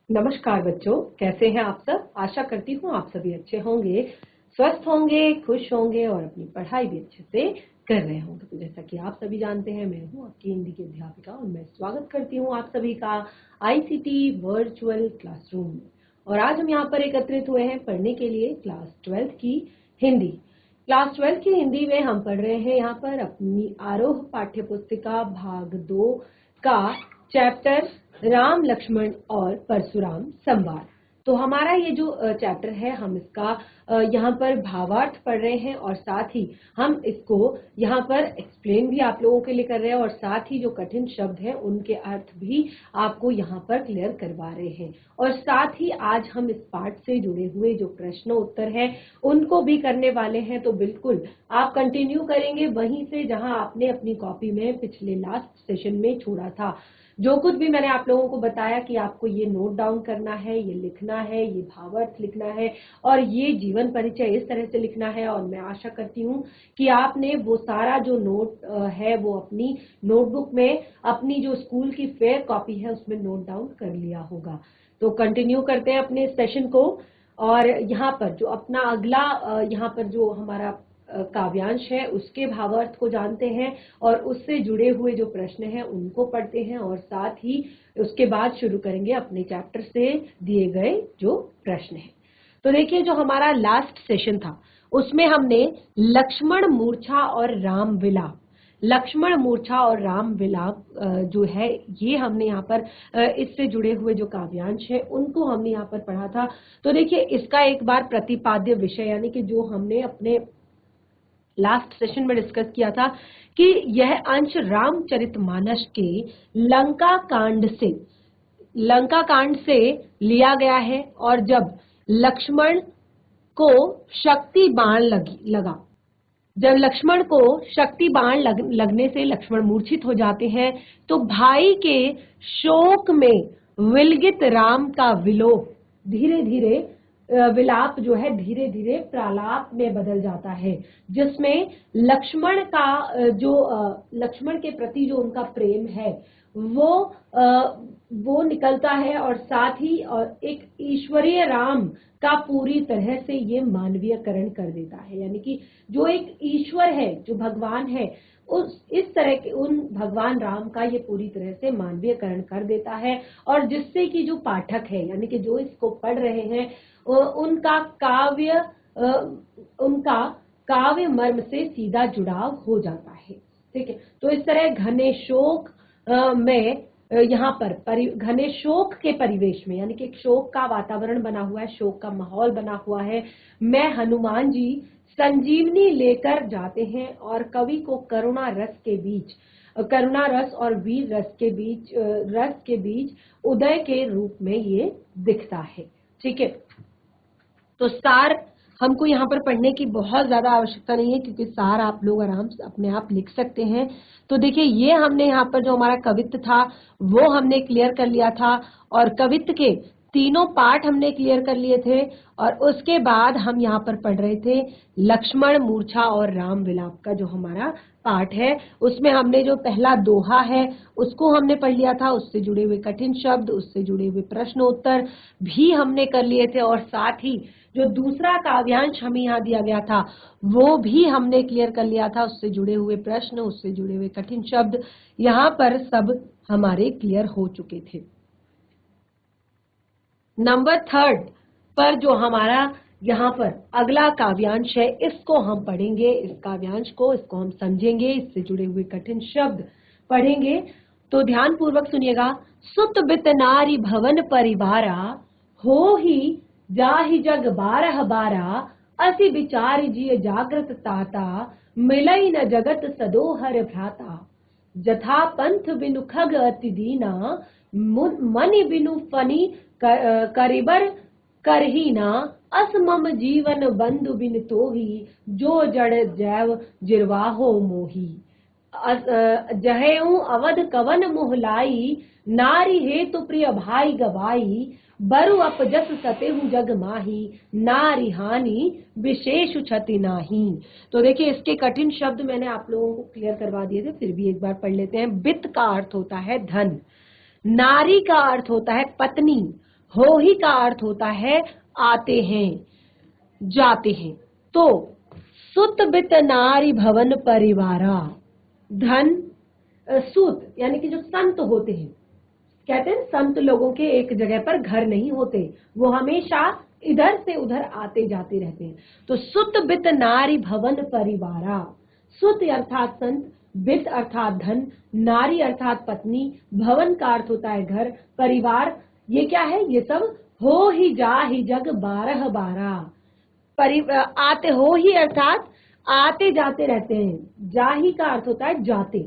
नमस्कार बच्चों, कैसे हैं आप सब। आशा करती हूँ आप सभी अच्छे होंगे, स्वस्थ होंगे, खुश होंगे और अपनी पढ़ाई भी अच्छे से कर रहे होंगे। तो जैसा कि आप सभी जानते हैं, मैं हूँ आपकी हिंदी की अध्यापिका और मैं स्वागत करती हूँ आप सभी का आईसीटी वर्चुअल क्लासरूम में। और आज हम यहाँ पर एकत्रित हुए हैं पढ़ने के लिए क्लास 12 की हिंदी। क्लास 12 की हिंदी में हम पढ़ रहे हैं यहाँ पर अपनी आरोह पाठ्य पुस्तिका भाग 2 का चैप्टर राम लक्ष्मण और परशुराम संवाद। तो हमारा ये जो चैप्टर है, हम इसका यहाँ पर भावार्थ पढ़ रहे हैं और साथ ही हम इसको यहाँ पर एक्सप्लेन भी आप लोगों के लिए कर रहे हैं और साथ ही जो कठिन शब्द हैं उनके अर्थ भी आपको यहाँ पर क्लियर करवा रहे हैं। और साथ ही आज हम इस पाठ से जुड़े हुए जो प्रश्न उत्तर है उनको भी करने वाले हैं। तो बिल्कुल आप कंटिन्यू करेंगे वहीं से जहां आपने अपनी कॉपी में पिछले लास्ट सेशन में छोड़ा था। जो कुछ भी मैंने आप लोगों को बताया कि आपको ये नोट डाउन करना है, ये लिखना है, ये भावार्थ लिखना है और ये जीवन परिचय इस तरह से लिखना है। और मैं आशा करती हूँ कि आपने वो सारा जो नोट है वो अपनी नोटबुक में, अपनी जो स्कूल की फेयर कॉपी है उसमें नोट डाउन कर लिया होगा। तो कंटिन्यू करते हैं अपने सेशन को। और यहाँ पर जो अपना अगला यहाँ पर जो हमारा काव्यांश है उसके भावार्थ को जानते हैं और उससे जुड़े हुए जो प्रश्न हैं उनको पढ़ते हैं और साथ ही उसके बाद शुरू करेंगे अपने चैप्टर से दिए गए जो प्रश्न हैं। तो देखिए, जो हमारा लास्ट सेशन था उसमें हमने लक्ष्मण मूर्छा और राम विलाप, लक्ष्मण मूर्छा और राम विलाप जो है ये हमने यहाँ पर इससे जुड़े हुए जो काव्यांश है उनको हमने यहाँ पर पढ़ा था। तो देखिए, इसका एक बार प्रतिपाद्य विषय यानी कि जो हमने अपने लास्ट सेशन में डिस्कस किया था कि यह अंश रामचरितमानस के लंका कांड से लिया गया है। और जब लक्ष्मण को शक्ति बाण लगा, जब लक्ष्मण को शक्ति बाण लगने से लक्ष्मण मूर्छित हो जाते हैं तो भाई के शोक में विलगित राम का विलोप धीरे धीरे विलाप जो है धीरे धीरे प्रालाप में बदल जाता है, जिसमें लक्ष्मण का जो लक्ष्मण के प्रति जो उनका प्रेम है वो निकलता है और साथ ही एक ईश्वरीय राम का पूरी तरह से ये मानवीयकरण कर देता है। यानी कि जो एक ईश्वर है, जो भगवान है, इस तरह के उन भगवान राम का ये पूरी तरह से मानवीयकरण कर देता है और जिससे कि जो पाठक है यानी कि जो इसको पढ़ रहे हैं उनका काव्य मर्म से सीधा जुड़ाव हो जाता है। ठीक है, तो इस तरह घने शोक में यहाँ पर घने शोक के परिवेश में यानी कि एक शोक का वातावरण बना हुआ है, शोक का माहौल बना हुआ है, मैं हनुमान जी संजीवनी लेकर जाते हैं और कवि को करुणा रस और वीर रस के बीच उदय के रूप में ये दिखता है। ठीक है, तो सार हमको यहाँ पर पढ़ने की बहुत ज्यादा आवश्यकता नहीं है क्योंकि सार आप लोग आराम से अपने आप लिख सकते हैं। तो देखिए, ये हमने यहाँ पर जो हमारा कवित्व था वो हमने क्लियर कर लिया था और कवित्व के तीनों पार्ट हमने क्लियर कर लिए थे और उसके बाद हम यहाँ पर पढ़ रहे थे लक्ष्मण मूर्छा और राम विलाप का जो हमारा पार्ट है। उसमें हमने जो पहला दोहा है उसको हमने पढ़ लिया था, उससे जुड़े हुए कठिन शब्द, उससे जुड़े हुए प्रश्न उत्तर भी हमने कर लिए थे और साथ ही जो दूसरा काव्यांश हमें यहाँ दिया गया था वो भी हमने क्लियर कर लिया था, उससे जुड़े हुए प्रश्न, उससे जुड़े हुए कठिन शब्द यहाँ पर सब हमारे क्लियर हो चुके थे। नंबर 3 पर जो हमारा यहाँ पर अगला काव्यांश है इसको हम पढ़ेंगे, इस काव्यांश को इसको हम समझेंगे, इससे जुड़े हुए कठिन शब्द पढ़ेंगे। तो ध्यान पूर्वक सुनिएगा। सुत बित नारी भवन परिवारा, हो ही जाहि जग 12 असी विचार जिय जागृत ताता, मिलई न जगत सदोहर भ्राता, जथा पंथ बिनु खग अति दीना, मनि बिनु फनी करिबर करहीना, असमम जीवन बंधु बिन तोही, जो जड़ जैव जिरवाहो मोही, जहेऊ अवध कवन मोहलाई, नारी हेतु प्रिय भाई गवाई, बरु अपजस सतेहु जग माही, नारी हानि विशेष क्षति नाही। तो देखिए, इसके कठिन शब्द मैंने आप लोगों को क्लियर करवा दिए थे, फिर भी एक बार पढ़ लेते हैं। बित का अर्थ होता है धन, नारी का अर्थ होता है पत्नी, हो ही का अर्थ होता है आते हैं, जाते हैं। तो सुत बित नारी भवन परिवारा, धन सूत यानी कि जो संत होते हैं, कहते हैं संत लोगों के एक जगह पर घर नहीं होते, वो हमेशा इधर से उधर आते जाते रहते हैं। तो सुत बित नारी भवन परिवारा, सुत अर्थात संत, बित अर्थात धन, नारी अर्थात पत्नी, भवन का अर्थ होता है घर, परिवार ये क्या है, ये सब हो ही जा ही जग बारह बारह, आते हो ही अर्थात आते जाते रहते हैं, जा ही का अर्थ होता है जाते,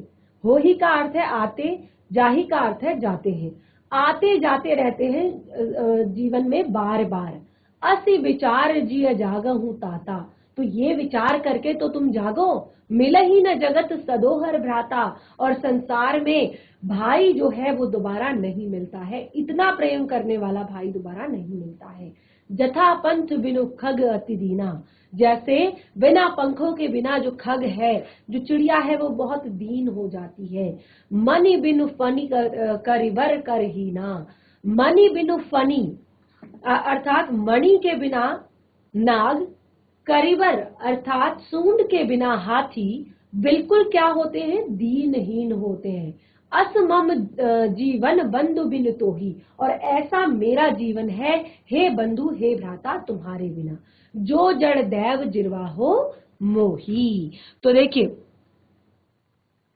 हो ही का अर्थ है आते, जा ही का अर्थ है जाते हैं, आते जाते रहते हैं जीवन में बार बार। असी विचार जिय जागहूं ताता, तो ये विचार करके तो तुम जागो, मिल ही न जगत सदोहर भ्राता, और संसार में भाई जो है वो दोबारा नहीं मिलता है, इतना प्रेम करने वाला भाई दोबारा नहीं मिलता है। जथा पंथ बिनु खग अति दीना, जैसे बिना पंखों के बिना जो खग है, जो चिड़िया है, वो बहुत दीन हो जाती है। मणि बिनु फनी करिवर करहीना, मणि बिनु फनी अर्थात मणि के बिना नाग, करिवर अर्थात सूंड के बिना हाथी, बिल्कुल क्या होते हैं, दीनहीन होते हैं। असमम जीवन बंधु बिन तोही, और ऐसा मेरा जीवन है हे बंधु हे भ्राता तुम्हारे बिना। जो जड़ दैव जिरवा हो मोही, तो देखिए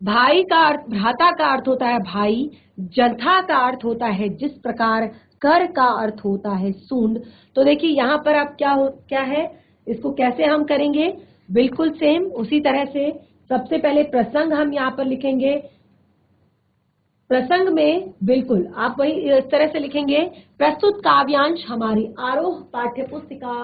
भाई का अर्थ, भ्राता का अर्थ होता है भाई, जंथा का अर्थ होता है जिस प्रकार, कर का अर्थ होता है सूंड। तो देखिए यहाँ पर आप क्या है, इसको कैसे हम करेंगे, बिल्कुल सेम उसी तरह से। सबसे पहले प्रसंग हम यहाँ पर लिखेंगे, प्रसंग में बिल्कुल आप वही इस तरह से लिखेंगे, प्रस्तुत काव्यांश हमारी आरोह पाठ्य पुस्तिका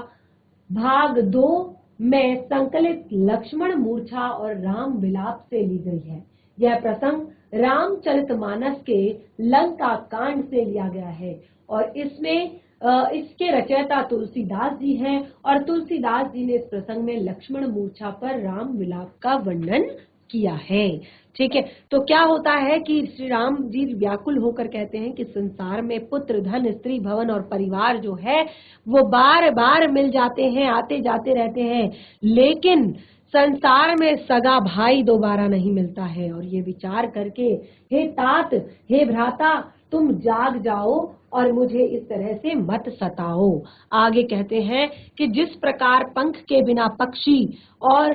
भाग 2 में संकलित लक्ष्मण मूर्छा और राम विलाप से ली गई है। यह प्रसंग रामचरितमानस के लंका कांड से लिया गया है, और इसमें इसके रचयिता तुलसीदास जी हैं, और तुलसीदास जी ने इस प्रसंग में लक्ष्मण मूर्छा पर राम विलाप का वर्णन किया है। ठीक है, तो क्या होता है कि श्री राम जी व्याकुल होकर कहते हैं कि संसार में पुत्र, धन, स्त्री, भवन और परिवार जो है वो बार बार मिल जाते हैं, आते जाते रहते हैं, लेकिन संसार में सगा भाई दोबारा नहीं मिलता है। और ये विचार करके हे तात, हे भ्राता, तुम जाग जाओ और मुझे इस तरह से मत सताओ। आगे कहते हैं कि जिस प्रकार पंख के बिना पक्षी और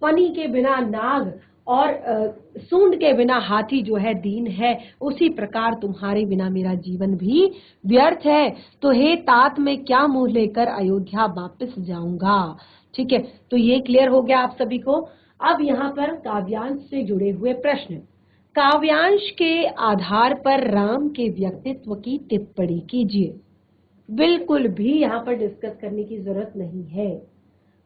फनी के बिना नाग और सूंड के बिना हाथी जो है दीन है, उसी प्रकार तुम्हारे बिना मेरा जीवन भी व्यर्थ है। तो हे तात, मैं क्या मुंह लेकर अयोध्या वापस जाऊंगा। ठीक है, तो ये क्लियर हो गया आप सभी को। अब यहाँ पर काव्यांश से जुड़े हुए प्रश्न, काव्यांश के आधार पर राम के व्यक्तित्व की टिप्पणी कीजिए। बिल्कुल भी यहाँ पर डिस्कस करने की जरूरत नहीं है,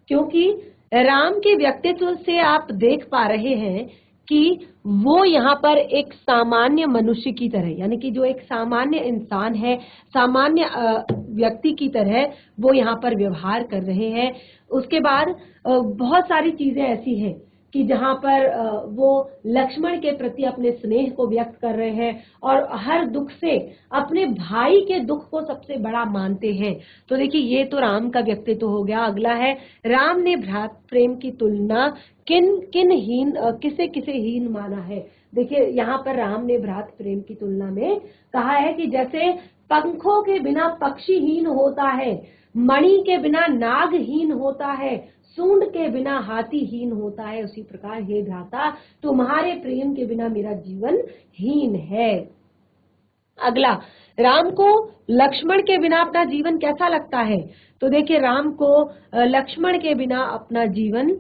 क्योंकि राम के व्यक्तित्व से आप देख पा रहे हैं कि वो यहाँ पर एक सामान्य मनुष्य की तरह, यानी कि जो एक सामान्य इंसान है, सामान्य व्यक्ति की तरह वो यहाँ पर व्यवहार कर रहे हैं। उसके बाद बहुत सारी चीजें ऐसी हैं कि जहाँ पर वो लक्ष्मण के प्रति अपने स्नेह को व्यक्त कर रहे हैं, और हर दुख से अपने भाई के दुख को सबसे बड़ा मानते हैं। तो देखिए ये तो राम का व्यक्तित्व हो गया। अगला है, राम ने भ्रात प्रेम की तुलना किसे किसे हीन माना है। देखिए यहाँ पर राम ने भ्रात प्रेम की तुलना में कहा है कि जैसे पंखों के बिना पक्षी हीन होता है, मणि के बिना नाग हीन होता है, सूंड के बिना हाथी हीन होता है, उसी प्रकार हे भ्राता तुम्हारे प्रेम के बिना मेरा जीवन हीन है। अगला, राम को लक्ष्मण के बिना अपना जीवन कैसा लगता है। तो देखिए राम को लक्ष्मण के बिना अपना जीवन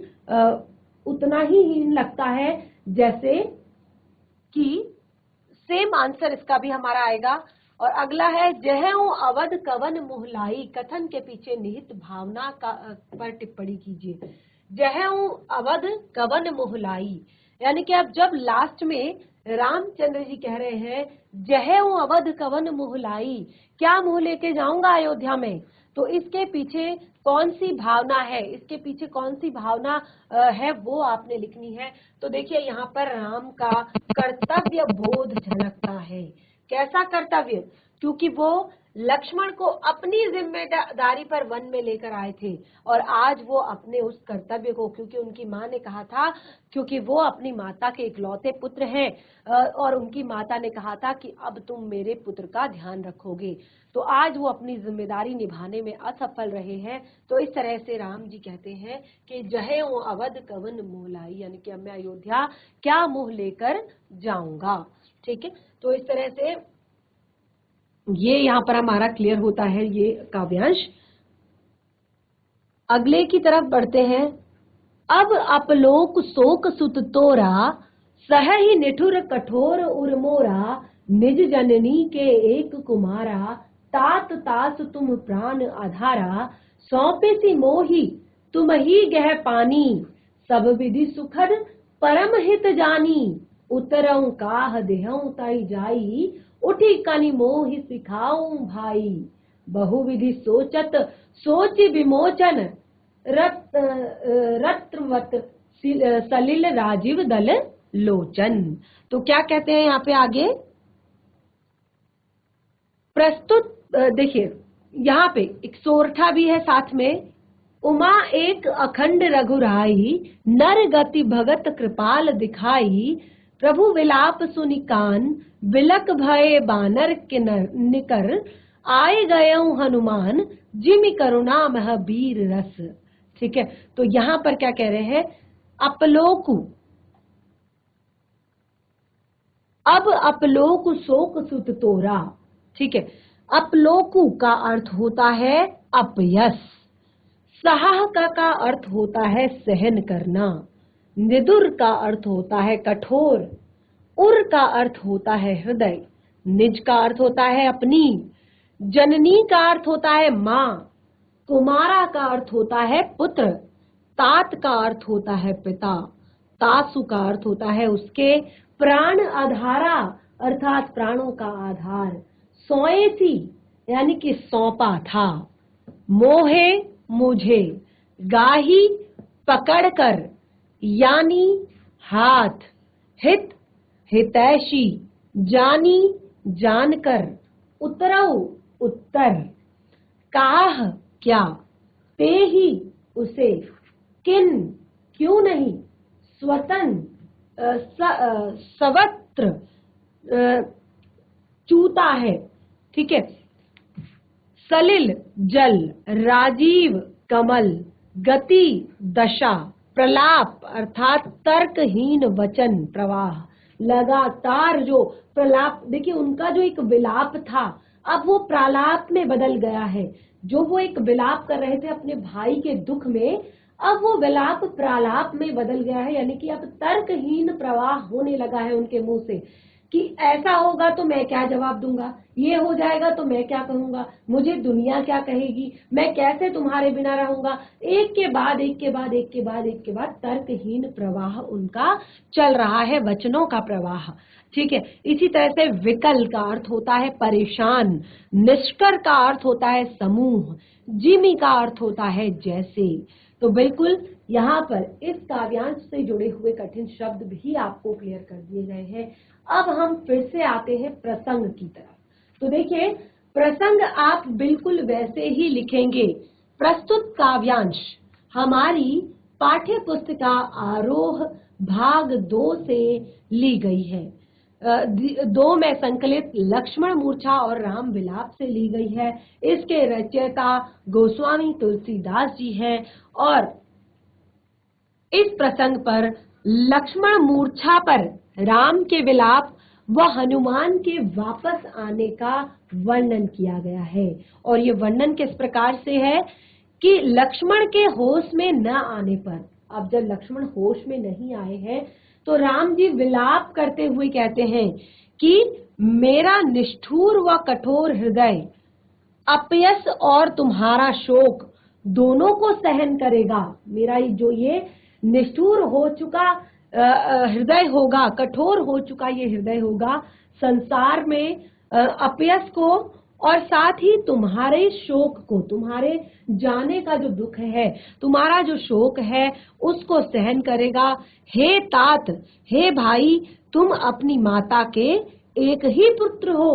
उतना ही हीन लगता है जैसे कि, सेम आंसर इसका भी हमारा आएगा। और अगला है, जहऊ अवध कवन मुहलाई, कथन के पीछे निहित भावना का पर टिप्पणी कीजिए। जहऊ अवध कवन मुहलाई, यानी कि अब जब लास्ट में रामचंद्र जी कह रहे हैं जहऊ अवध कवन मुहलाई, क्या मुंह लेके जाऊंगा अयोध्या में, तो इसके पीछे कौन सी भावना है, इसके पीछे कौन सी भावना है वो आपने लिखनी है। तो देखिए यहाँ पर राम का कर्तव्य बोध झलकता है। कैसा कर्तव्य, क्योंकि वो लक्ष्मण को अपनी जिम्मेदारी पर वन में लेकर आए थे और आज वो अपने उस कर्तव्य को, क्योंकि उनकी माँ ने कहा था, क्योंकि वो अपनी माता के इकलौते पुत्र हैं और उनकी माता ने कहा था कि अब तुम मेरे पुत्र का ध्यान रखोगे, तो आज वो अपनी जिम्मेदारी निभाने में असफल रहे हैं। तो इस तरह से राम जी कहते हैं कि जहे ओ अवध कवन मोलाई, यानी कि अब मैं अयोध्या क्या मुंह लेकर जाऊंगा। ठीक है, तो इस तरह से ये यहाँ पर हमारा क्लियर होता है ये काव्यांश। अगले की तरफ बढ़ते हैं। अब अपलोक शोक सुत तोरा, सह ही निठुर कठोर उर्मोरा, निज जननी के एक कुमारा, तात तास तुम प्राण आधारा, सौंपे सी मोही तुम ही गह पानी, सब विधि सुखद परम हित जानी, उतरऊ काह देहऊ ताई जाई, उठी कनि मोहि सिखाऊं भाई, बहुविधि सोचत सोच विमोचन, रत्रवत सलिल राजीव दल लोचन। तो क्या कहते हैं यहाँ पे आगे प्रस्तुत, देखिए यहाँ पे एक सोरठा भी है साथ में। उमा एक अखंड रघुराई, नर गति भगत कृपाल दिखाई, प्रभु विलाप सुनि कान, बिलक भय बानर निकर, आए गयऊ हनुमान, जिमि करुणा मह वीर रस। ठीक है, तो यहाँ पर क्या कह रहे हैं, अपलोकु, अब अपलोक शोक सुत तोरा। ठीक है, अपलोकु का अर्थ होता है अपयश, सहाह का अर्थ होता है सहन करना, निदुर का अर्थ होता है कठोर, उर का अर्थ होता है हृदय, निज का अर्थ होता है अपनी, जननी का अर्थ होता है माँ, कुमारा का अर्थ होता है पुत्र, तात का अर्थ होता है पिता, तासु का अर्थ होता है उसके, प्राण आधारा अर्थात प्राणों का आधार, सोएसी यानी कि सौंपा था, मोहे मुझे, गाही पकड़कर यानी हाथ, हित हितैषी, जानी जानकर, उतरऊ उत्तर, काह क्या, ते ही उसे, किन क्यों नहीं, स्वतन सवत्र चूता है। ठीक है, सलिल जल, राजीव कमल, गति दशा, प्रलाप अर्थात तर्कहीन वचन प्रवाह, लगातार जो प्रलाप, देखिए उनका जो एक विलाप था अब वो प्रलाप में बदल गया है। जो वो एक विलाप कर रहे थे अपने भाई के दुख में, अब वो विलाप प्रलाप में बदल गया है, यानी कि अब तर्कहीन प्रवाह होने लगा है उनके मुंह से कि ऐसा होगा तो मैं क्या जवाब दूंगा, ये हो जाएगा तो मैं क्या कहूंगा, मुझे दुनिया क्या कहेगी, मैं कैसे तुम्हारे बिना रहूंगा। एक के बाद एक के बाद एक के बाद एक के बाद तर्कहीन प्रवाह उनका चल रहा है, वचनों का प्रवाह। ठीक है, इसी तरह से विकल का अर्थ होता है परेशान, निष्कर का अर्थ होता है समूह, जिमी का अर्थ होता है जैसे। तो बिल्कुल यहाँ पर इस काव्यांश से जुड़े हुए कठिन शब्द भी आपको क्लियर कर दिए गए हैं। अब हम फिर से आते हैं प्रसंग की तरफ। तो देखिए प्रसंग आप बिल्कुल वैसे ही लिखेंगे। प्रस्तुत काव्यांश हमारी पाठ्य पुस्तिका आरोह भाग 2 से ली गई है। 2 में संकलित लक्ष्मण मूर्छा और राम विलाप से ली गई है। इसके रचयिता गोस्वामी तुलसीदास जी हैं और इस प्रसंग पर लक्ष्मण मूर्छा पर राम के विलाप व हनुमान के वापस आने का वर्णन किया गया है। और ये वर्णन किस प्रकार से है कि लक्ष्मण के होश में न आने पर, अब जब लक्ष्मण होश में नहीं आए हैं तो राम जी विलाप करते हुए कहते हैं कि मेरा निष्ठुर व कठोर हृदय अपयश और तुम्हारा शोक दोनों को सहन करेगा। मेरा जो ये निष्ठुर हो चुका हृदय होगा, कठोर हो चुका ये हृदय होगा, संसार में अपयश को और साथ ही तुम्हारे शोक को, तुम्हारे जाने का जो दुख है, तुम्हारा जो शोक है उसको सहन करेगा। हे तात, हे भाई, तुम अपनी माता के एक ही पुत्र हो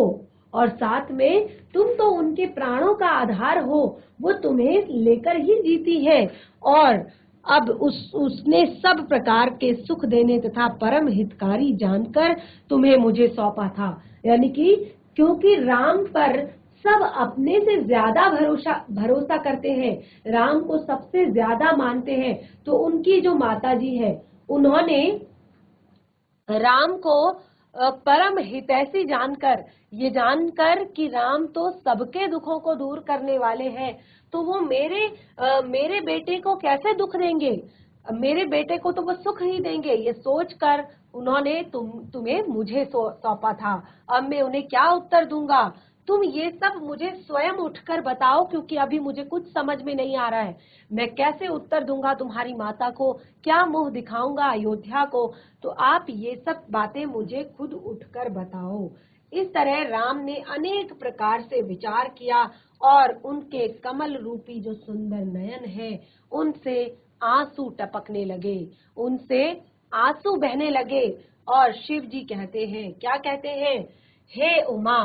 और साथ में तुम तो उनके प्राणों का आधार हो, वो तुम्हें लेकर ही जीती है और अब उसने सब प्रकार के सुख देने तथा परम हितकारी जानकर तुम्हें मुझे सौंपा था। यानी कि क्योंकि राम पर सब अपने से ज्यादा भरोसा करते हैं, राम को सबसे ज्यादा मानते हैं, तो उनकी जो माता जी है उन्होंने राम को परम हितैषी जानकर, ये जानकर कि राम तो सबके दुखों को दूर करने वाले हैं, तो वो मेरे बेटे को कैसे दुख देंगे, मेरे बेटे को तो वो सुख ही देंगे, ये सोचकर उन्होंने तुम्हें मुझे सौंपा था। अब मैं उन्हें क्या उत्तर दूंगा, तुम ये सब मुझे स्वयं उठकर बताओ, क्योंकि अभी मुझे कुछ समझ में नहीं आ रहा है। मैं कैसे उत्तर दूंगा तुम्हारी माता को, क्या मुंह दिखाऊंगा अयोध्या को, तो आप ये सब बातें मुझे खुद उठकर बताओ। इस तरह राम ने अनेक प्रकार से विचार किया और उनके कमल रूपी जो सुंदर नयन है उनसे आंसू टपकने लगे, उनसे आंसू बहने लगे। और शिव जी कहते हैं, क्या कहते हैं, हे उमा,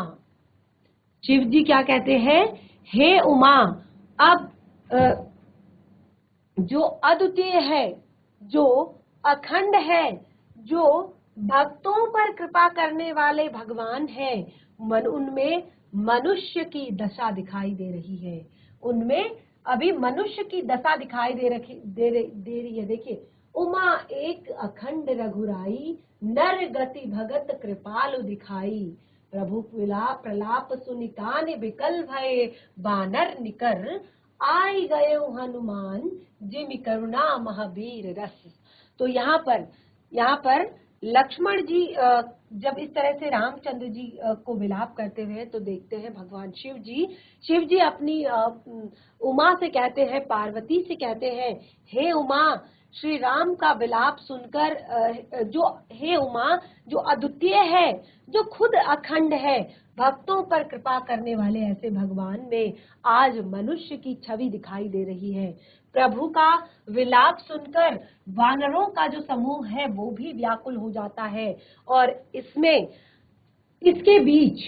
शिव जी क्या कहते हैं, हे उमा, अब जो अद्वितीय है, जो अखंड है, जो भक्तों पर कृपा करने वाले भगवान है, उनमें मनुष्य की दशा दिखाई दे रही है, उनमें अभी मनुष्य की दशा दिखाई दे रही है। देखिए, उमा एक अखंड रघुराई, नर गति भगत कृपालु दिखाई, प्रभु प्रलाप सुनिकान बिकल भय, बानर निकर आई गए हनुमान, जिमि करुणा महावीर रस। तो यहाँ पर लक्ष्मण जी जब इस तरह से रामचंद्र जी को विलाप करते हुए तो देखते हैं भगवान शिव जी अपनी उमा से कहते हैं, पार्वती से कहते हैं, हे उमा, श्री राम का विलाप सुनकर हे उमा, जो अद्वितीय है, जो खुद अखंड है, भक्तों पर कृपा करने वाले ऐसे भगवान में आज मनुष्य की छवि दिखाई दे रही है। प्रभु का विलाप सुनकर वानरों का जो समूह है वो भी व्याकुल हो जाता है और इसके बीच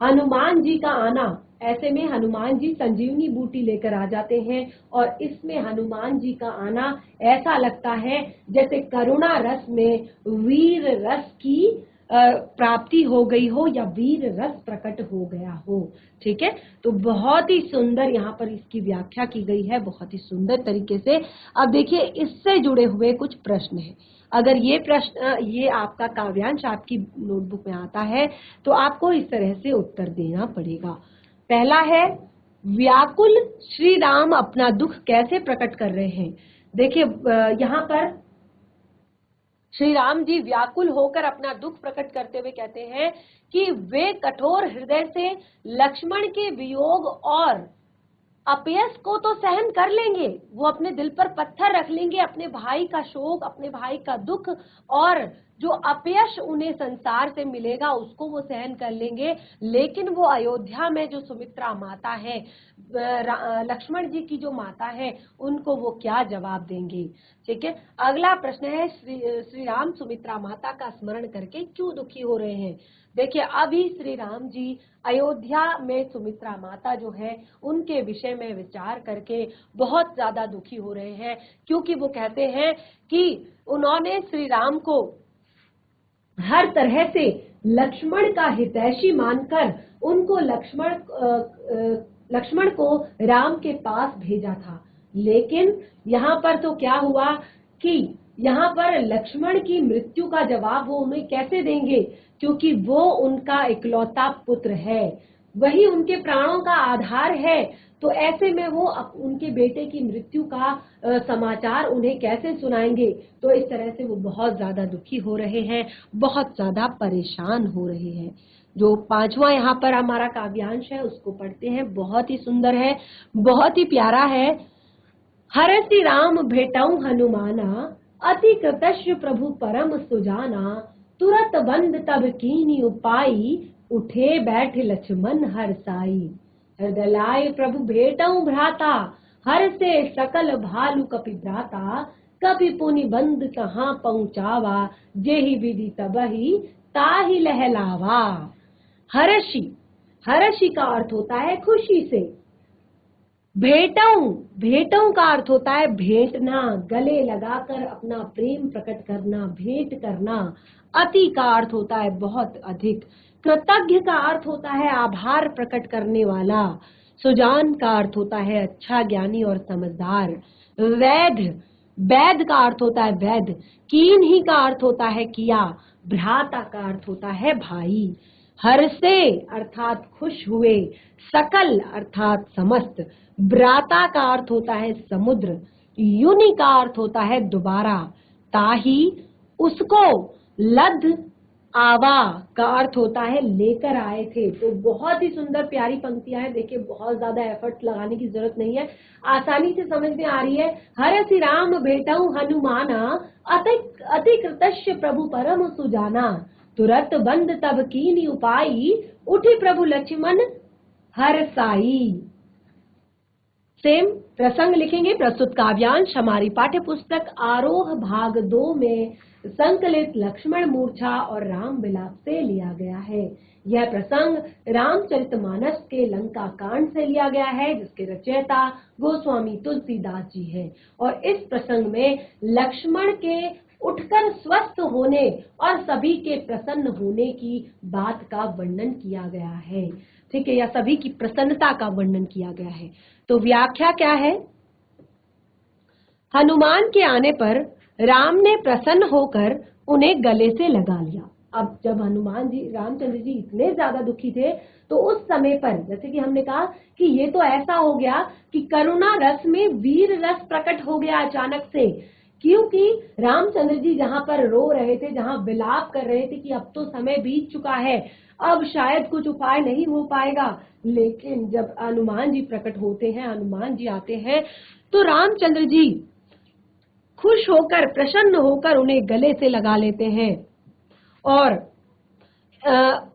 हनुमान जी का आना, ऐसे में हनुमान जी संजीवनी बूटी लेकर आ जाते हैं और इसमें हनुमान जी का आना ऐसा लगता है जैसे करुणा रस में वीर रस की प्राप्ति हो गई हो या वीर रस प्रकट हो गया हो। ठीक है, तो बहुत ही सुंदर यहाँ पर इसकी व्याख्या की गई है, बहुत ही सुंदर तरीके से। अब देखिए, इससे जुड़े हुए कुछ प्रश्न हैं। अगर ये प्रश्न ये आपका काव्यांश आपकी नोटबुक में आता है तो आपको इस तरह से उत्तर देना पड़ेगा। पहला है, व्याकुल श्री राम अपना दुख कैसे प्रकट कर रहे हैं। देखिए, यहाँ पर श्री राम जी व्याकुल होकर अपना दुख प्रकट करते हुए कहते हैं कि वे कठोर हृदय से लक्ष्मण के वियोग और अपयश को तो सहन कर लेंगे, वो अपने दिल पर पत्थर रख लेंगे, अपने भाई का शोक, अपने भाई का दुख और जो अपयश उन्हें संसार से मिलेगा उसको वो सहन कर लेंगे, लेकिन वो अयोध्या में जो सुमित्रा माता है, लक्ष्मण जी की जो माता है, उनको वो क्या जवाब देंगे। ठीक है, अगला प्रश्न है, श्री राम सुमित्रा माता का स्मरण करके क्यों दुखी हो रहे हैं। देखिए, अभी श्री राम जी अयोध्या में सुमित्रा माता जो है उनके विषय में विचार करके बहुत ज्यादा दुखी हो रहे हैं, क्योंकि वो कहते हैं कि उन्होंने श्री राम को हर तरह से लक्ष्मण का हितैषी मानकर उनको लक्ष्मण को राम के पास भेजा था, लेकिन यहाँ पर तो क्या हुआ कि यहाँ पर लक्ष्मण की मृत्यु का जवाब वो उन्हें कैसे देंगे, क्योंकि वो उनका इकलौता पुत्र है, वही उनके प्राणों का आधार है। तो ऐसे में वो उनके बेटे की मृत्यु का समाचार उन्हें कैसे सुनाएंगे। तो इस तरह से वो बहुत ज्यादा दुखी हो रहे हैं, बहुत ज्यादा परेशान हो रहे हैं। जो पांचवा यहाँ पर हमारा काव्यांश है उसको पढ़ते हैं, बहुत ही सुंदर है, बहुत ही प्यारा है। हरसि राम भेटऊ हनुमाना, अति कृतस्य प्रभु परम सुजाना, तुरत बंद तब कीनी उपाई, उठे बैठ लक्ष्मण हरसाई। हृदय लाए प्रभु भेटऊ भ्राता, हर से सकल भालु कपि भ्राता, कपि पुनि बंद कहाँ पहुँचावा, जेहि विधि तबहि ताहि लहलावा। हर्षि, हर्षी का अर्थ होता है खुशी से। भेटऊं, भेटऊं का अर्थ होता है भेंटना, गले लगाकर अपना प्रेम प्रकट करना, भेंट करना। अति का अर्थ होता है बहुत अधिक। कृतज्ञ का अर्थ होता है आभार प्रकट करने वाला। सुजान का अर्थ होता है अच्छा, ज्ञानी और समझदार। वैध, वैध का अर्थ होता है वैध। कीन्ही का अर्थ होता है किया। भ्राता का अर्थ होता है भाई। हर्षे अर्थात खुश हुए। सकल अर्थात समस्त। ब्राता का अर्थ होता है समुद्र। युनि का अर्थ होता है दोबारा। ताही उसको। लद आवा का अर्थ होता है लेकर आए थे। तो बहुत ही सुंदर प्यारी पंक्तियां हैं। देखिए बहुत ज्यादा एफर्ट लगाने की जरूरत नहीं है, आसानी से समझ में आ रही है। हरसि राम भेटऊ हनुमाना, अति कृतस्य प्रभु परम सुजाना। तुरत बंद तब कीनी उपाई, उठी प्रभु लक्ष्मण हरसाई। सेम प्रसंग लिखेंगे। प्रस्तुत काव्यांश हमारी पाठ्य पुस्तक आरोह भाग 2 में संकलित लक्ष्मण मूर्छा और राम विलाप से लिया गया है। यह प्रसंग रामचरितमानस के लंका कांड से लिया गया है, जिसके रचयिता गोस्वामी तुलसीदास जी हैं। और इस प्रसंग में लक्ष्मण के उठकर स्वस्थ होने और सभी के प्रसन्न होने की बात का वर्णन किया गया है। ठीक है, या सभी की प्रसन्नता का वर्णन किया गया है। तो व्याख्या क्या है? हनुमान के आने पर राम ने प्रसन्न होकर उन्हें गले से लगा लिया। अब जब हनुमान जी, रामचंद्र जी इतने ज्यादा दुखी थे, तो उस समय पर जैसे कि हमने कहा कि ये तो ऐसा हो गया कि करुणा रस में वीर रस प्रकट हो गया अचानक से। क्योंकि रामचंद्र जी जहां पर रो रहे थे, जहां विलाप कर रहे थे कि अब तो समय बीत चुका है, अब शायद कुछ उपाय नहीं हो पाएगा, लेकिन जब हनुमान जी प्रकट होते हैं, हनुमान जी आते हैं, तो रामचंद्र जी खुश होकर, प्रसन्न होकर उन्हें गले से लगा लेते हैं। और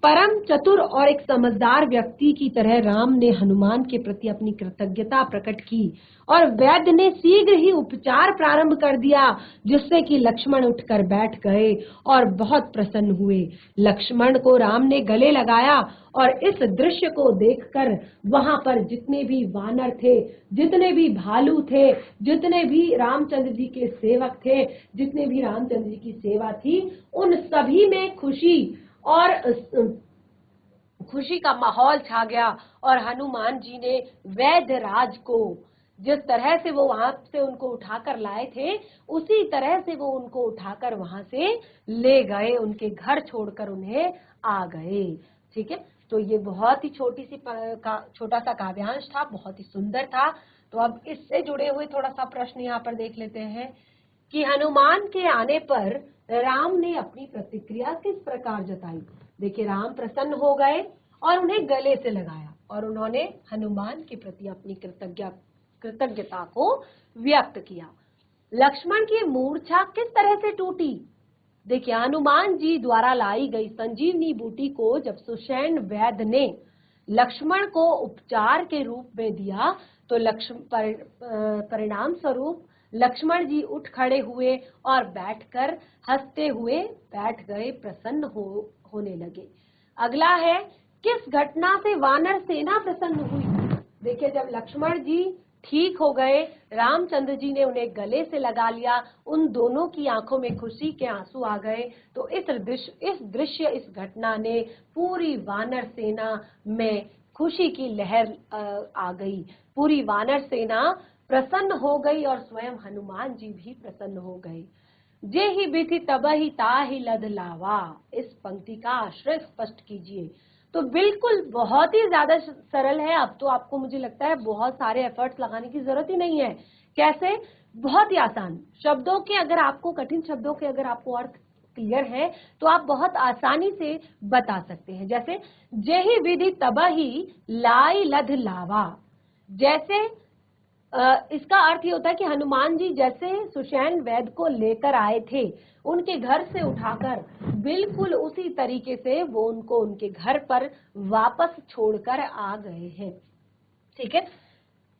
परम चतुर और एक समझदार व्यक्ति की तरह राम ने हनुमान के प्रति अपनी कृतज्ञता प्रकट की और वैद्य ने शीघ्र ही उपचार प्रारंभ कर दिया, जिससे कि लक्ष्मण उठकर बैठ गए और बहुत प्रसन्न हुए। लक्ष्मण को राम ने गले लगाया और इस दृश्य को देखकर वहां पर जितने भी वानर थे, जितने भी भालू थे, जितने भी रामचंद्र जी के सेवक थे, जितने भी रामचंद्र जी की सेवा थी, उन सभी में खुशी और खुशी का माहौल छा गया। और हनुमान जी ने वैद्यराज को जिस तरह से वो वहां से उनको उठाकर लाए थे, उसी तरह से वो उनको उठाकर वहां से ले गए, उनके घर छोड़कर उन्हें आ गए। ठीक है, तो ये बहुत ही छोटा सा काव्यांश था, बहुत ही सुंदर था। तो अब इससे जुड़े हुए थोड़ा सा प्रश्न यहाँ पर देख लेते हैं कि हनुमान के आने पर राम ने अपनी प्रतिक्रिया किस प्रकार जताई। देखिए, राम प्रसन्न हो गए और उन्हें गले से लगाया और उन्होंने हनुमान के प्रति अपनी कृतज्ञता को व्यक्त किया। लक्ष्मण की मूर्छा किस तरह से टूटी? देखिए, हनुमान जी द्वारा लाई गई संजीवनी बूटी को जब सुषेण वैद्य ने लक्ष्मण को उपचार के रूप में दिया, तो परिणाम स्वरूप लक्ष्मण जी उठ खड़े हुए और बैठकर हंसते हुए बैठ गए, प्रसन्न होने लगे। अगला है, किस घटना से वानर सेना प्रसन्न हुई? देखिए, जब लक्ष्मण जी ठीक हो गए, रामचंद्र जी ने उन्हें गले से लगा लिया, उन दोनों की आंखों में खुशी के आंसू आ गए। तो इस घटना ने पूरी वानर सेना में खुशी की लहर आ गई। पूरी वानर सेना प्रसन्न हो गई और स्वयं हनुमान जी भी प्रसन्न हो गए। जे ही बिथि तबहि ताहि लद लावा, इस पंक्ति का आश्रय स्पष्ट कीजिए। तो बिल्कुल बहुत ही ज्यादा सरल है। अब तो आपको, मुझे लगता है, बहुत सारे एफर्ट्स लगाने की जरूरत ही नहीं है। कैसे? बहुत ही आसान शब्दों के, अगर आपको कठिन शब्दों के अगर आपको अर्थ क्लियर है तो आप बहुत आसानी से बता सकते हैं। जैसे जेहि विधि तबहि लाई लद लावा, जैसे इसका अर्थ ये होता है कि हनुमान जी जैसे सुषेण वैद्य को लेकर आए थे उनके घर से उठाकर, बिल्कुल उसी तरीके से वो उनको उनके घर पर वापस छोड़कर आ गए हैं। ठीक है,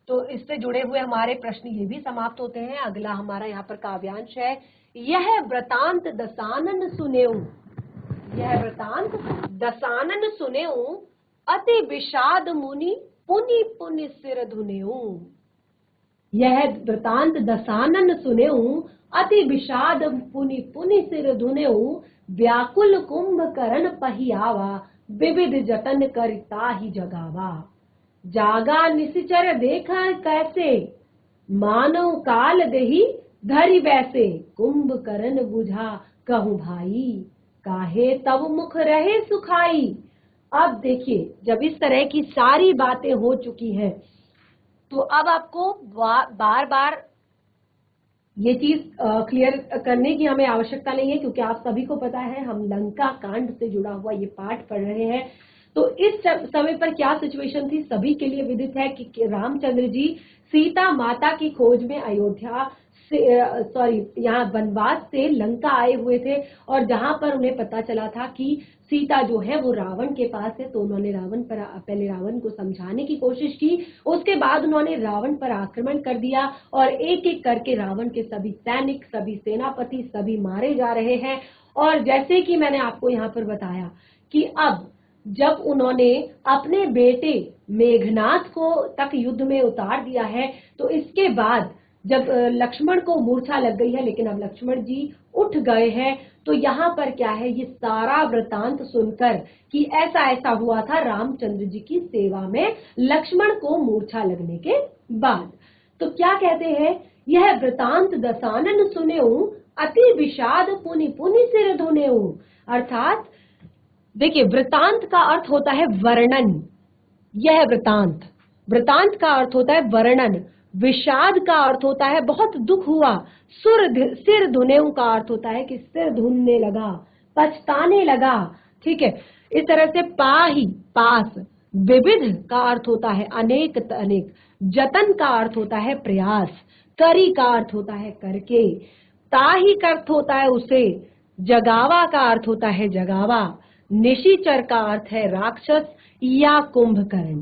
तो इससे जुड़े हुए हमारे प्रश्न ये भी समाप्त होते हैं। अगला हमारा यहाँ पर काव्यांश है, यह वृतांत दसानन सुनेऊ। यह वृतांत दसानन सुनेऊ अति विषाद मुनि पुनि पुनि सिर धुनेऊ। यह वृतांत दसानन सुनेऊ, अति विषाद पुनि पुनि सिर धुनेऊ। व्याकुल कुंभकर्ण पहियावा, विविध जतन करता ही जगावा। जागा निश्चर देखा कैसे, मानव काल देही धरि वैसे। कुंभकर्ण बुझा कहूं भाई, काहे तब मुख रहे सुखाई। अब देखिए, जब इस तरह की सारी बातें हो चुकी हैं, तो अब आपको बार बार ये चीज क्लियर करने की हमें आवश्यकता नहीं है, क्योंकि आप सभी को पता है हम लंका कांड से जुड़ा हुआ ये पाठ पढ़ रहे हैं। तो इस समय पर क्या सिचुएशन थी सभी के लिए विदित है कि रामचंद्र जी सीता माता की खोज में अयोध्या से यहाँ वनवास से लंका आए हुए थे, और जहां पर उन्हें पता चला था कि सीता जो है वो रावण के पास है, तो उन्होंने पहले रावण को समझाने की कोशिश की। उसके बाद उन्होंने रावण पर आक्रमण कर दिया, और एक एक करके रावण के सभी सैनिक, सभी सेनापति, सभी मारे जा रहे हैं। और जैसे कि मैंने आपको यहाँ पर बताया कि अब जब उन्होंने अपने बेटे मेघनाथ को तक युद्ध में उतार दिया है, तो इसके बाद जब लक्ष्मण को मूर्छा लग गई है, लेकिन अब लक्ष्मण जी उठ गए हैं, तो यहाँ पर क्या है, ये सारा वृतांत सुनकर कि ऐसा ऐसा हुआ था रामचंद्र जी की सेवा में लक्ष्मण को मूर्छा लगने के बाद, तो क्या कहते हैं, यह वृतांत दसानन सुनेऊ, अति विषाद पुनि पुनि सिर धुनेऊ। अर्थात देखिए, वृतांत का अर्थ होता है वर्णन। यह वृतांत, वृतांत का अर्थ होता है वर्णन। विषाद का अर्थ होता है बहुत दुख हुआ। सिर धुनेऊ का अर्थ होता है कि सिर धुनने लगा, पछताने लगा। ठीक है, इस तरह से पाही, पास। विविध का अर्थ होता है अनेक अनेक। जतन का अर्थ होता है प्रयास। करी का अर्थ होता है करके। ताही का अर्थ होता है उसे। जगावा का अर्थ होता है जगावा। निशिचर का अर्थ है राक्षस या कुंभकर्ण।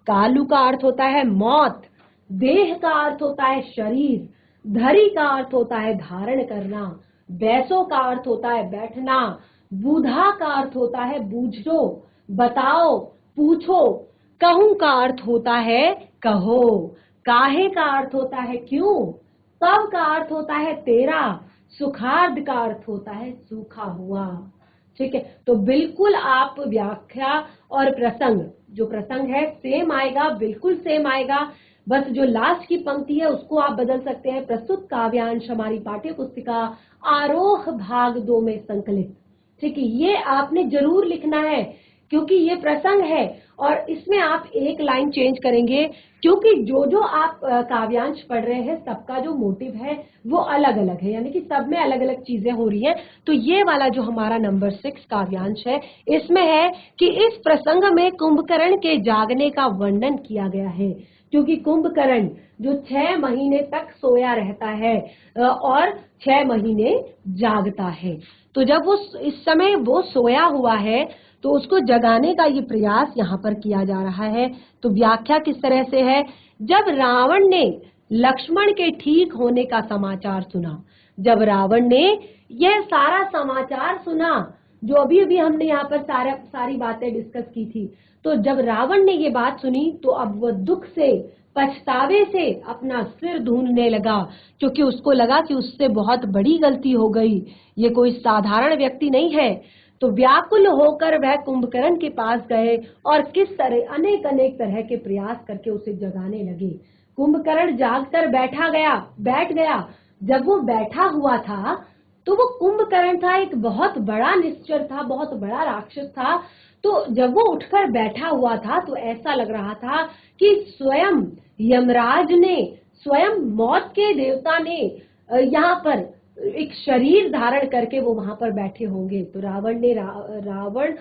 कालू का अर्थ होता है मौत। देह का अर्थ होता है शरीर। धरी का अर्थ होता है धारण करना। बैसो का अर्थ होता है बैठना। बूढ़ा का अर्थ होता है बूझो, बताओ, पूछो। कहूं का अर्थ होता है कहो। काहे का अर्थ होता है क्यों। तब का अर्थ होता है तेरा। सुखार्ध का अर्थ होता है सूखा हुआ। ठीक है, तो बिल्कुल आप व्याख्या और प्रसंग, जो प्रसंग है सेम आएगा, बिल्कुल सेम आएगा। बस जो लास्ट की पंक्ति है उसको आप बदल सकते हैं। प्रस्तुत काव्यांश हमारी पाठ्य पुस्तिका आरोह भाग 2 में संकलित। ठीक है, ये आपने जरूर लिखना है, क्योंकि ये प्रसंग है और इसमें आप एक लाइन चेंज करेंगे, क्योंकि जो जो आप काव्यांश पढ़ रहे हैं सबका जो मोटिव है वो अलग अलग है, यानी कि सब में अलग अलग चीजें हो रही हैं। तो ये वाला जो हमारा नंबर 6 काव्यांश है, इसमें है कि इस प्रसंग में कुंभकर्ण के जागने का वर्णन किया गया है, क्योंकि कुंभकर्ण जो 6 महीने तक सोया रहता है और 6 महीने जागता है। तो जब वो इस समय वो सोया हुआ है, तो उसको जगाने का ये प्रयास यहाँ पर किया जा रहा है। तो व्याख्या किस तरह से है, जब रावण ने लक्ष्मण के ठीक होने का समाचार सुना, जब रावण ने यह सारा समाचार सुना, जो अभी अभी हमने यहाँ पर सारी बातें डिस्कस की थी, तो जब रावण ने ये बात सुनी, तो अब वह दुख से, पछतावे से अपना सिर ढूंढने लगा, क्योंकि उसको लगा कि उससे बहुत बड़ी गलती हो गई, ये कोई साधारण व्यक्ति नहीं है। तो व्याकुल होकर वह कुंभकर्ण के पास गए और किस तरह अनेक अनेक तरह के प्रयास करके उसे जगाने लगे। कुंभकर्ण जागकर बैठ गया। जब वो बैठा हुआ था, तो वो कुंभकर्ण था, एक बहुत बड़ा निश्चर था, बहुत बड़ा राक्षस था। तो जब वो उठकर बैठा हुआ था, तो ऐसा लग रहा था कि स्वयं यमराज ने, स्वयं मौत के देवता ने यहाँ पर एक शरीर धारण करके वो वहां पर बैठे होंगे। तो रावण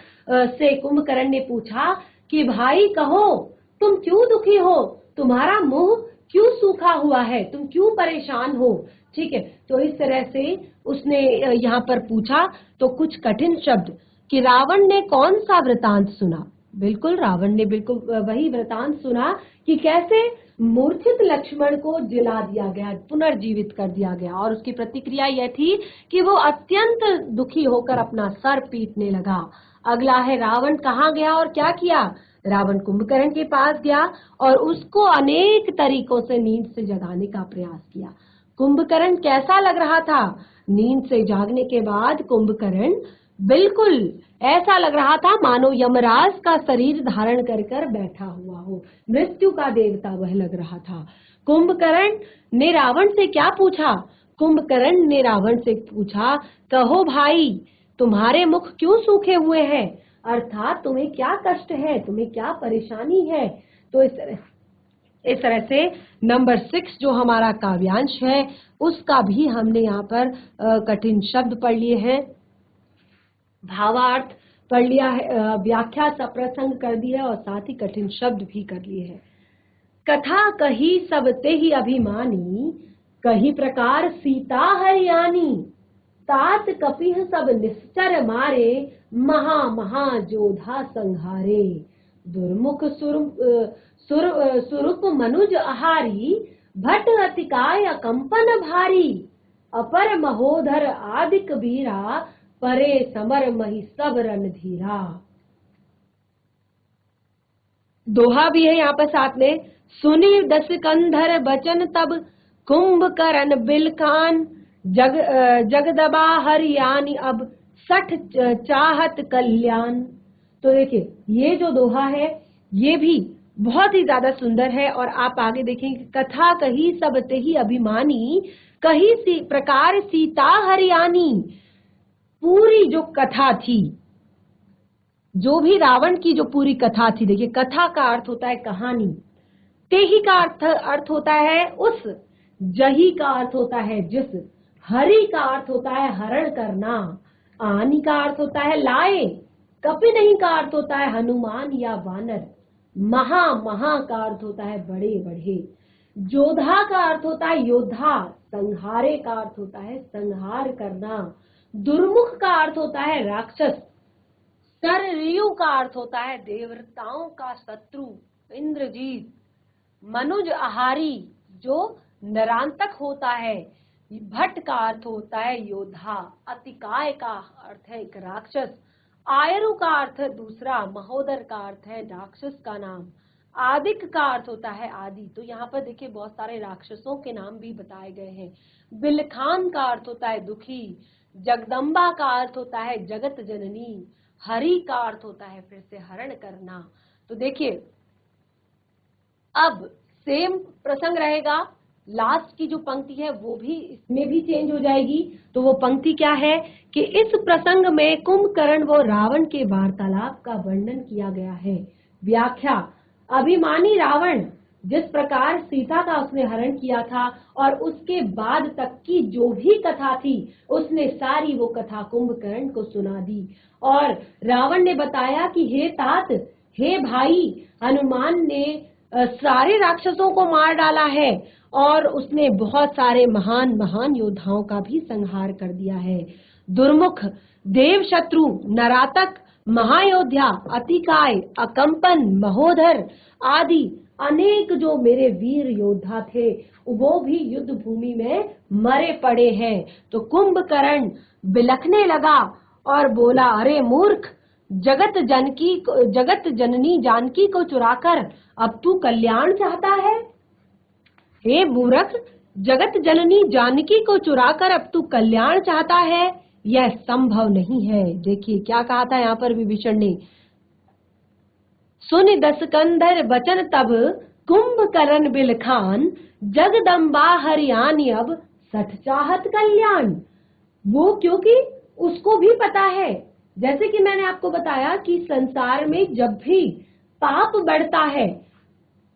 से कुंभकर्ण ने पूछा कि भाई कहो, तुम क्यों दुखी हो, तुम्हारा मुंह क्यों सूखा हुआ है, तुम क्यों परेशान हो। ठीक है, तो इस तरह से उसने यहाँ पर पूछा। तो कुछ कठिन शब्द कि रावण ने कौन सा वृतांत सुना। बिल्कुल, रावण ने बिल्कुल वही वृतांत सुना कि कैसे मूर्छित लक्ष्मण को जिला दिया गया, पुनर्जीवित कर दिया गया, और उसकी प्रतिक्रिया यह थी कि वो अत्यंत दुखी होकर अपना सर पीटने लगा। अगला है, रावण कहाँ गया और क्या किया। रावण कुंभकर्ण के पास गया और उसको अनेक तरीकों से नींद से जगाने का प्रयास किया। कुंभकर्ण कैसा लग रहा था? नींद से जागने के बाद कुंभकर्ण बिल्कुल ऐसा लग रहा था मानो यमराज का शरीर धारण कर बैठा हुआ हो, मृत्यु का देवता वह लग रहा था। कुंभकर्ण ने रावण से क्या पूछा? कुंभकर्ण ने रावण से पूछा, कहो भाई, तुम्हारे मुख क्यों सूखे हुए हैं? अर्थात तुम्हें क्या कष्ट है, तुम्हें क्या परेशानी है? तो इस तरह से नंबर 6 जो हमारा काव्यांश है उसका भी हमने यहाँ पर कठिन शब्द पढ़ लिए हैं, भावार्थ पढ़ लिया है, व्याख्या सप्रसंग कर दी है और साथ ही कठिन शब्द भी कर लिए हैं। कथा कही सब ते ही अभिमानी, कही प्रकार सीता हरियाणी, तात कपिह सब निश्चर मारे, महा महा जोधा संहारे, दुर्मुख सुरूप मनुज आहारी, भट अतिकाय कंपन भारी, अपर महोधर आदिक बीरा, परे समर मही सब रणधीरा। दोहा भी है यहाँ पर साथ में, सुनी दस कंधर बचन तब, कुंभकर्ण बिलखान, जगदबा हरियाणी अब, सठ चाहत कल्याण। तो देखिए ये जो दोहा है ये भी बहुत ही ज्यादा सुंदर है और आप आगे देखेंगे, कथा कही सब ते ही अभिमानी, कही सी प्रकार सीता हरियाणी। पूरी जो कथा थी, जो भी रावण की जो पूरी कथा थी, देखिए कथा का अर्थ होता है कहानी, तेही का अर्थ होता है उस, जही का अर्थ होता है जिस, हरि का अर्थ होता है हरण करना, आनी का अर्थ होता है लाए, कपि नहीं का अर्थ होता है हनुमान या वानर, महा महा का अर्थ होता है बड़े बड़े, जोधा का अर्थ होता है योद्धा, संहारे का अर्थ होता है संहार करना, दुर्मुख का अर्थ होता है राक्षस, सरयू का अर्थ होता है देवताओं का शत्रु इंद्रजीत, मनुज आहारी जो नरांतक होता है, भट्ट का अर्थ होता है योद्धा, अतिकाय का अर्थ है एक राक्षस, आयरु का अर्थ है दूसरा, महोदर का अर्थ है राक्षस का नाम, आदिक का अर्थ होता है आदि। तो यहाँ पर देखिए बहुत सारे राक्षसों के नाम भी बताए गए हैं। बिलखान का अर्थ होता है दुखी, जगदम्बा का अर्थ होता है जगत जननी, हरि का अर्थ होता है फिर से हरण करना। तो देखिए अब सेम प्रसंग रहेगा, लास्ट की जो पंक्ति है वो भी इसमें भी चेंज हो जाएगी। तो वो पंक्ति क्या है कि इस प्रसंग में कुंभकर्ण व रावण के वार्तालाप का वर्णन किया गया है। व्याख्या, अभिमानी रावण जिस प्रकार सीता का उसने हरण किया था और उसके बाद तक की जो भी कथा थी उसने सारी वो कथा कुंभकर्ण को सुना दी और रावण ने बताया कि हे तात, हे भाई, हनुमान ने सारे राक्षसों को मार डाला है और उसने बहुत सारे महान महान योद्धाओं का भी संहार कर दिया है। दुर्मुख, देव शत्रु, नरातक, महायोद्धा, अतिकाय, अकंपन, महोधर आदि अनेक जो मेरे वीर योद्धा थे वो भी युद्ध भूमि में मरे पड़े हैं। तो कुंभकर्ण बिलखने लगा और बोला, अरे मूर्ख, जगत जननी जानकी को चुराकर अब तू कल्याण चाहता है? हे मूर्ख, जगत जननी जानकी को चुराकर अब तू कल्याण चाहता है? यह संभव नहीं है। देखिए क्या कहा था यहाँ पर विभीषण ने, सुन दस कंधर बचन तब, कुंभकर्ण बिलखान, जगदम्बा हरियाणी अब, सठ चाहत कल्याण। वो क्योंकि उसको भी पता है, जैसे कि मैंने आपको बताया कि संसार में जब भी पाप बढ़ता है,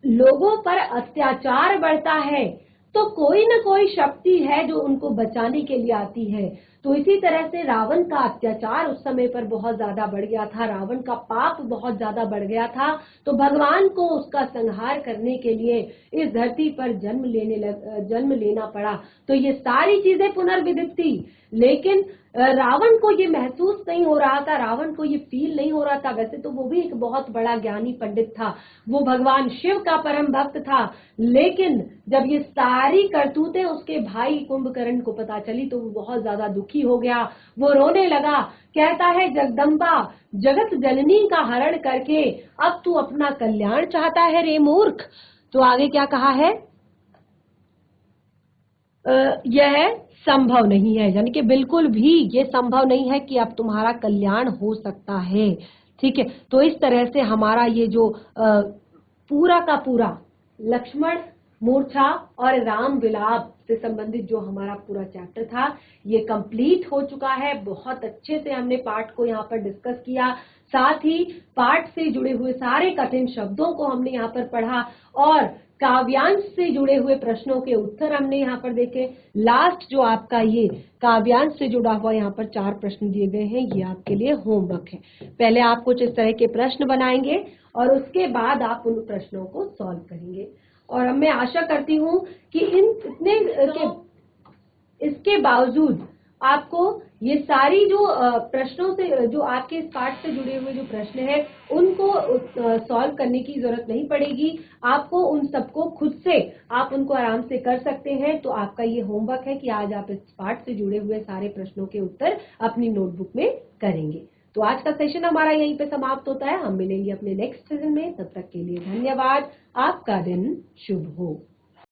लोगों पर अत्याचार बढ़ता है, तो कोई न कोई शक्ति है जो उनको बचाने के लिए आती है। तो इसी तरह से रावण का अत्याचार उस समय पर बहुत ज्यादा बढ़ गया था, रावण का पाप बहुत ज्यादा बढ़ गया था। तो भगवान को उसका संहार करने के लिए इस धरती पर जन्म लेना पड़ा। तो ये सारी चीजें पुनर्विदित थी, लेकिन रावण को ये महसूस नहीं हो रहा था, रावण को ये फील नहीं हो रहा था। वैसे तो वो भी एक बहुत बड़ा ज्ञानी पंडित था, वो भगवान शिव का परम भक्त था, लेकिन जब ये सारी करतूतें उसके भाई कुंभकर्ण को पता चली तो वो बहुत ज्यादा दुखी दुखी हो गया, वो रोने लगा, कहता है जगदम्बा जगत जननी का हरण करके अब तू अपना कल्याण चाहता है रे मूर्ख। तो आगे क्या कहा है, यह संभव नहीं है, यानी कि बिल्कुल भी ये संभव नहीं है कि अब तुम्हारा कल्याण हो सकता है। ठीक है, तो इस तरह से हमारा ये जो पूरा का पूरा लक्ष्मण मूर्छा और राम विलाप से संबंधित जो हमारा पूरा चैप्टर था ये कंप्लीट हो चुका है। बहुत अच्छे से हमने पाठ को यहाँ पर डिस्कस किया, साथ ही पाठ से जुड़े हुए सारे कठिन शब्दों को हमने यहाँ पर पढ़ा और काव्यांश से जुड़े हुए प्रश्नों के उत्तर हमने यहाँ पर देखे। लास्ट जो आपका ये काव्यांश से जुड़ा हुआ यहाँ पर 4 प्रश्न दिए गए हैं, ये आपके लिए होमवर्क है। पहले आप कुछ इस तरह के प्रश्न बनाएंगे और उसके बाद आप उन प्रश्नों को सॉल्व करेंगे। और मैं आशा करती हूँ कि इसके बावजूद आपको ये सारी जो प्रश्नों से जो आपके इस पाठ से जुड़े हुए जो प्रश्न हैं उनको सॉल्व करने की जरूरत नहीं पड़ेगी। आपको उन सबको खुद से आप उनको आराम से कर सकते हैं। तो आपका ये होमवर्क है कि आज आप इस पाठ से जुड़े हुए सारे प्रश्नों के उत्तर अपनी नोटबुक में करेंगे। तो आज का सेशन हमारा यहीं पे समाप्त होता है। हम मिलेंगे अपने नेक्स्ट सेशन में, तब तक के लिए धन्यवाद। आपका दिन शुभ हो।